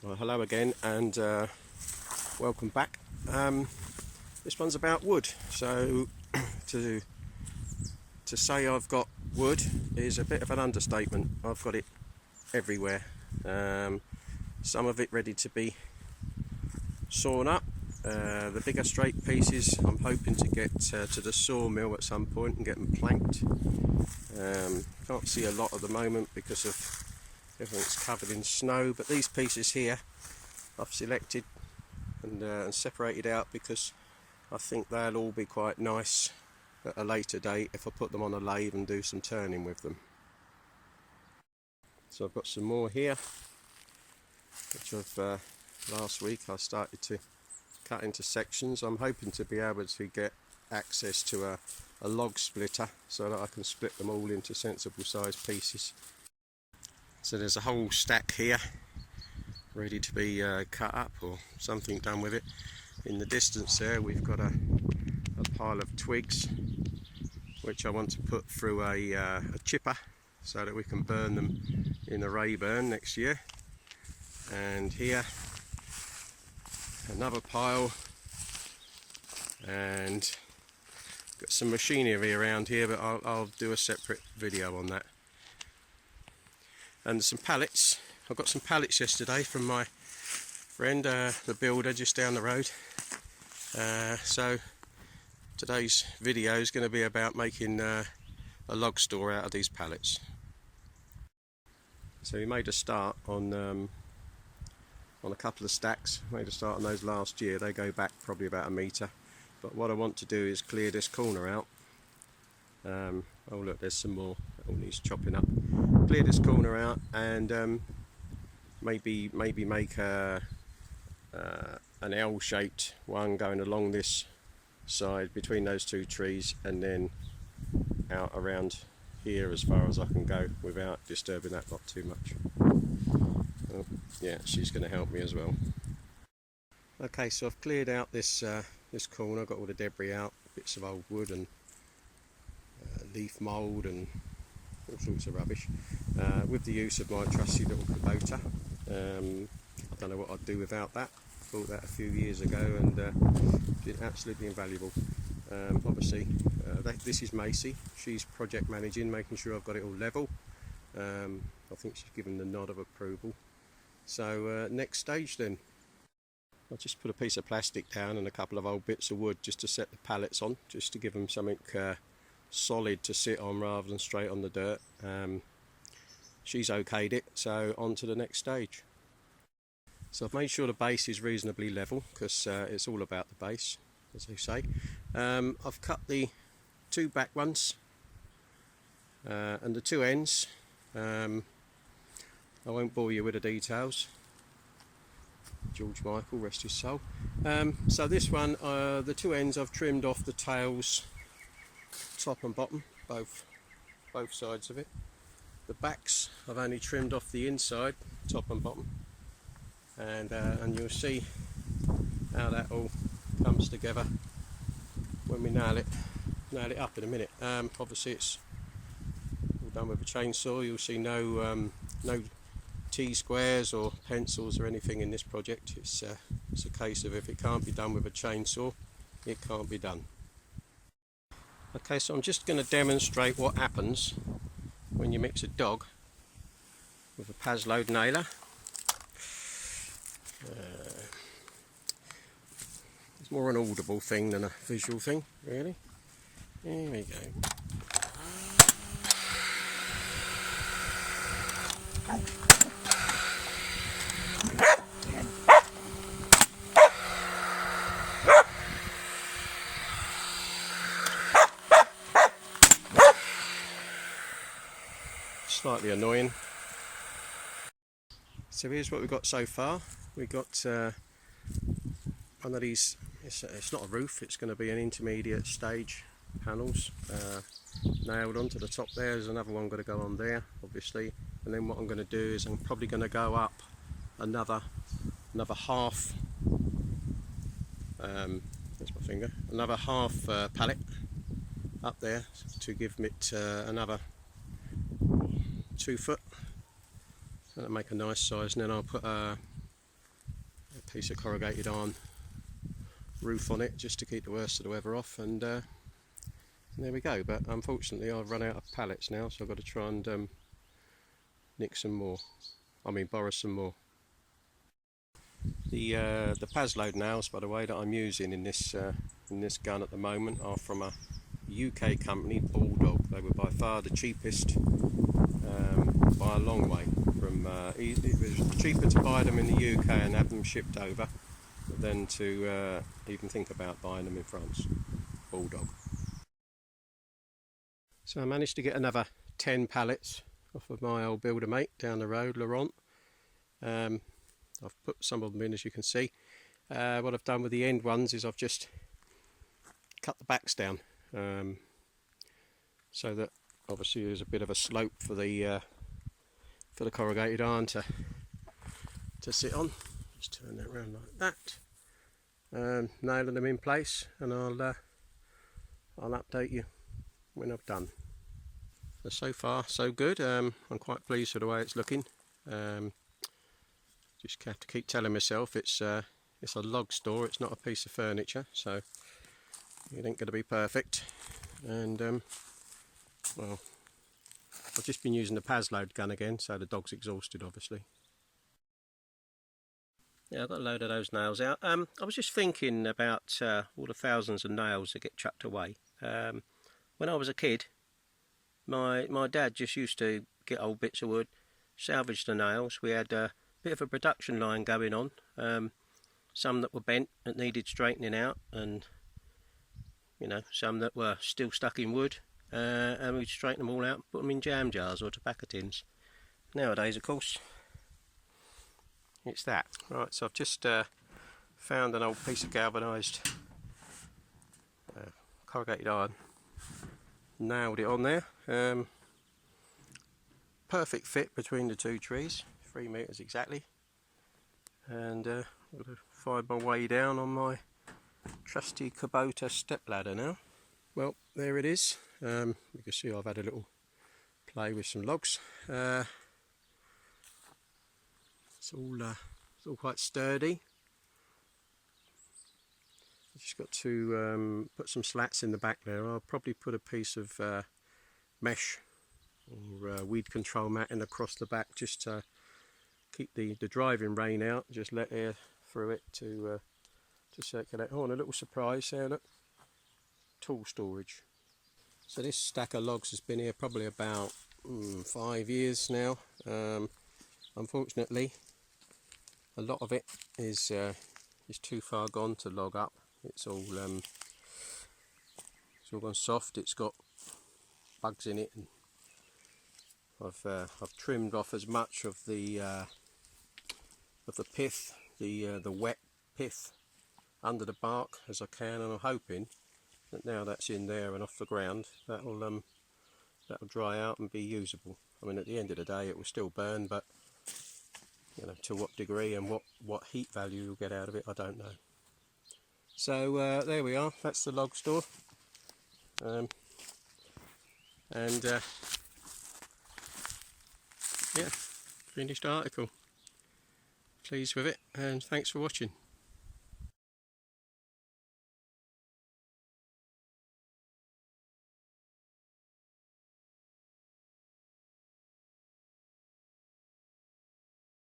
Well, hello again and welcome back. This one's about wood. So to say I've got wood is a bit of an understatement. I've got it everywhere. Some of it ready to be sawn up. The bigger straight pieces I'm hoping to get to the sawmill at some point and get them planked. Can't see a lot at the moment because of everything's covered in snow, but these pieces here I've selected and separated out because I think they'll all be quite nice at a later date if I put them on a lathe and do some turning with them. So I've got some more here, which last week I started to cut into sections. I'm hoping to be able to get access to a log splitter so that I can split them all into sensible sized pieces. So there's a whole stack here ready to be cut up or something done with it. In the distance there we've got a pile of twigs which I want to put through a chipper so that we can burn them in a ray burn next year. And here another pile, and got some machinery around here, but I'll do a separate video on that. And some pallets. I got some pallets yesterday from my friend, the builder just down the road. So today's video is going to be about making a log store out of these pallets. So we made a start on a couple of stacks. Made a start on those last year. They go back probably about a metre. But what I want to do is clear this corner out. Oh look, there's some more. All needs chopping up. Clear this corner out and maybe make an L-shaped one going along this side between those two trees, and then out around here as far as I can go without disturbing that lot too much. Oh, yeah, she's going to help me as well. Okay, so I've cleared out this corner, got all the debris out, bits of old wood and leaf mould and all sorts of rubbish, with the use of my trusty little Kubota. I don't know what I'd do without that. Bought that a few years ago and been absolutely invaluable. Obviously this is Macy, she's project managing, making sure I've got it all level. I think she's given the nod of approval. So next stage then, I'll just put a piece of plastic down and a couple of old bits of wood just to set the pallets on, just to give them something solid to sit on rather than straight on the dirt. She's okayed it, so on to the next stage. So I've made sure the base is reasonably level because it's all about the base, as they say. I've cut the two back ones and the two ends. I won't bore you with the details. George Michael, rest his soul. So this one, the two ends I've trimmed off the tails, top and bottom, both sides of it. The backs I've only trimmed off the inside, top and bottom, and you'll see how that all comes together when we nail it up in a minute. Obviously it's all done with a chainsaw. You'll see no T-squares or pencils or anything in this project. It's a case of if it can't be done with a chainsaw, it can't be done. Okay, so I'm just going to demonstrate what happens when you mix a dog with a Paslode nailer. It's more an audible thing than a visual thing, really. Here we go. Slightly annoying. So here's what we've got so far. We've got one of these, it's not a roof, it's going to be an intermediate stage panels nailed onto the top there. There's another one got to go on there, obviously. And then what I'm going to do is I'm probably going to go up another half, there's my finger, another half pallet up there to give it another 2 foot. That'll make a nice size, and then I'll put a a piece of corrugated iron roof on it just to keep the worst of the weather off, and there we go. But unfortunately I've run out of pallets now, so I've got to try and nick some more. Borrow some more. The Paslode nails, by the way, that I'm using in this gun at the moment are from a UK company, Bulldog. They were by far the cheapest, by a long way. It was cheaper to buy them in the UK and have them shipped over than to even think about buying them in France. Bulldog. So I managed to get another 10 pallets off of my old builder mate down the road, Laurent. I've put some of them in, as you can see. What I've done with the end ones is I've just cut the backs down, so that obviously there's a bit of a slope for the corrugated iron to sit on. Just turn that around like that, nailing them in place, and I'll update you when I've done. So far so good. I'm quite pleased with the way it's looking. Just have to keep telling myself it's a log store, it's not a piece of furniture, so it ain't going to be perfect. And well, I've just been using the Paslode gun again, so the dog's exhausted obviously. Yeah, I've got a load of those nails out. I was just thinking about all the thousands of nails that get chucked away. When I was a kid, my dad just used to get old bits of wood, salvage the nails. We had a bit of a production line going on, some that were bent that needed straightening out, and some that were still stuck in wood, and we'd straighten them all out and put them in jam jars or tobacco tins. Nowadays, of course, it's that. Right, so I've just found an old piece of galvanised corrugated iron, nailed it on there. Perfect fit between the two trees, 3 metres exactly. And I'm going to find my way down on my trusty Kubota step ladder now. Well, there it is. You can see I've had a little play with some logs. It's all quite sturdy. I've just got to put some slats in the back there. I'll probably put a piece of mesh or weed control mat in across the back, just to keep the driving rain out, just let air through it to circulate. Oh, and a little surprise there, look, tool storage. So this stack of logs has been here probably about 5 years now. Unfortunately, a lot of it is too far gone to log up. It's all gone soft. It's got bugs in it, and I've trimmed off as much of the pith, the wet pith under the bark as I can, and I'm hoping that now that's in there and off the ground, that'll dry out and be usable. I mean, at the end of the day, it will still burn, but to what degree and what heat value you'll get out of it, I don't know. So there we are. That's the log store, yeah, finished article. Pleased with it, and thanks for watching.